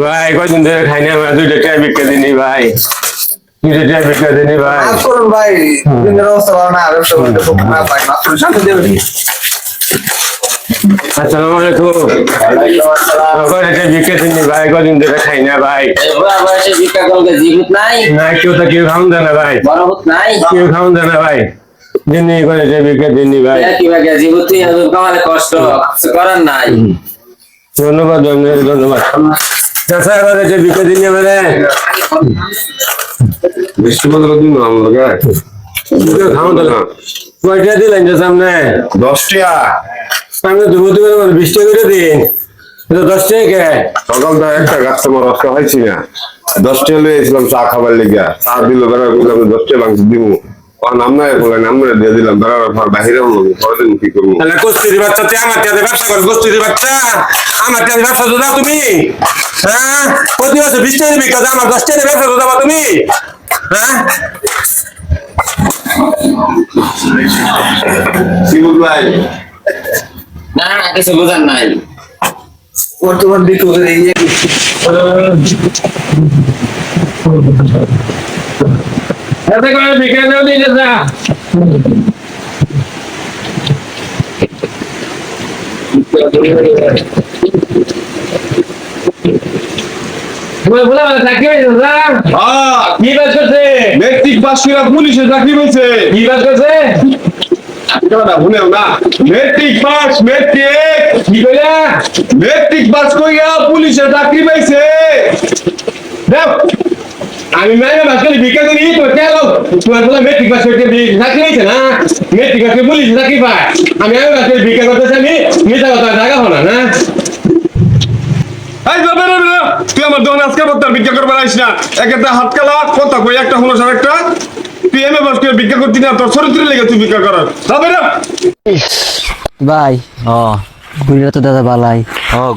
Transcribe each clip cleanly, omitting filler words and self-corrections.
ভাই কয়দিন ধরে খাই না ভাই, 2টা টাকা বিক্রি দিনি ভাই, 2টা টাকা বিক্রি দিনি ভাই। মাফ করুন ভাই, দিনের অবস্থা ভালো না, ব্যবসা করতে খুব খারাপ ভাই, মাফ করুন, শান্তি দেবেন। আসসালামু আলাইকুম। কয়টা টাকা বিক্রি দিনি ভাই, কয়দিন ধরে খাই না ভাই। বুড়া বয়সে ভিক্ষা করবে, জীবিত নাই, না কেউ তো কেউ খাওন দেয় না ভাই, বড় ভূত নাই, কেউ খাওন দেয় না ভাই। দিনি কয়টা টাকা বিক্রি দিনি ভাই। কি ভাগে জীবিত তুই এখন কামালে কষ্ট কিছু করার নাই। ধন্যবাদ ধন্যবাদ। চাষা কয়টা টাকা বিক্রি দিনি আমারে। বৃষ্টি বদল দিন আমাকে খাওন দেয় না। কয়টা দিলেন যে সামনে 10 টাকা সামনে দুপুর 20 টাকা করে দিন। 10 টাকা কে সকালটা একটা কাস্টমার আসতে হয়েছি না 10 টাকা লইছিলাম চা খাবার লেগে চা দিল বেড়ার বললাম 10 টাকা মাংস দিব নাম নাই বললেন আমরা দিয়ে দিলাম বেড়ার পর বাহিরে দিন কি করবো তাহলে কস্তুরি বাচ্চা তুই আমার টাকা ব্যবসা কর, কস্তুরি বাচ্চা আমার টাকা ব্যবসা তো দাও তুমি। হ্যাঁ প্রতি বছর 20 টাকা বিক্রি দাও, আমার 10 টাকা ব্যবসা তো দাও তুমি। হ্যাঁ শিবুল ভাই না কিছু বোঝার নাই। বর্তমান বিক্রি করে এই যে এতে করে বিক্রি দাও দিয়ে যা। বলা চাকরি হয়েছে কি বাস করছে, মেট্রিক পাস করে পুলিশে চাকরি পেয়েছে কি বাস করছে ভুলেও না মেট্রিক পাস কি কইলা মেট্রিক পাস কইরা পুলিশে চাকরি পাইছে দেখ আমি মাইনে বাস করে বিক্রি করি তো কেন তোমার বলে মেট্রিক পাস করতে চাকরি হয়েছে না, মেট্রিক পাস করে পুলিশ চাকরি পায়, আমি বাস করে বিক্রি করতেছি, আমি মিথ্যা কথা জায়গা হলো না। এই যাবে রে রে তুই আমার দোকানে আজকে বলতাম ভিক্ষা করবার আইস না একটা হাত কালা কথা কই একটা হলো সব একটা তুই এমএ বাস করে ভিক্ষা করতি না তোর চরিত্রের লেগে তুই ভিক্ষা করার যাবে রে ভাই ঘুরিরা তো দাদা বালাই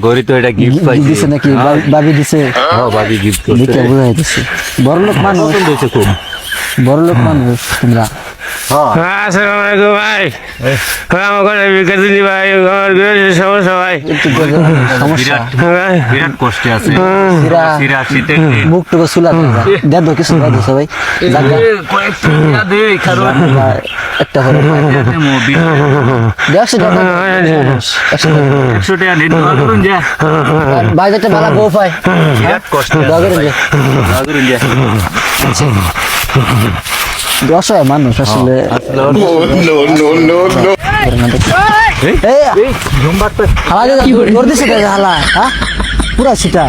গরি তো এটা গিফট পাইছি দিছে নাকি বাবি দিছে ভাবি গিফট দেখে করছে বোঝা যাইতেছে বড়লোক মানুষ, পছন্দ হয়েছে খুব বড়লোক মানুষ তোমরা। আসসালামু আলাইকুম ভাই, আমার ঘরে বিক্রি দিনি ভাই, আমার সমস্যা ভাই, একটু সমস্যা বিরাট কষ্টে আছে সিরা সিরা শীতে মুখ টুকু সুলা দেব কিছু দেব সবাই জায়গা কয়েকটা দে কারণ একটা করে দেখছি 100 টাকা নেট করুন যা ভাই যেটা ভালো বউ পাই বিরাট কষ্ট দগরে যে করুন যা অসহায় মানুষ আসলে হালা তোর দিছে হালা হ্যাঁ পুরা সিটা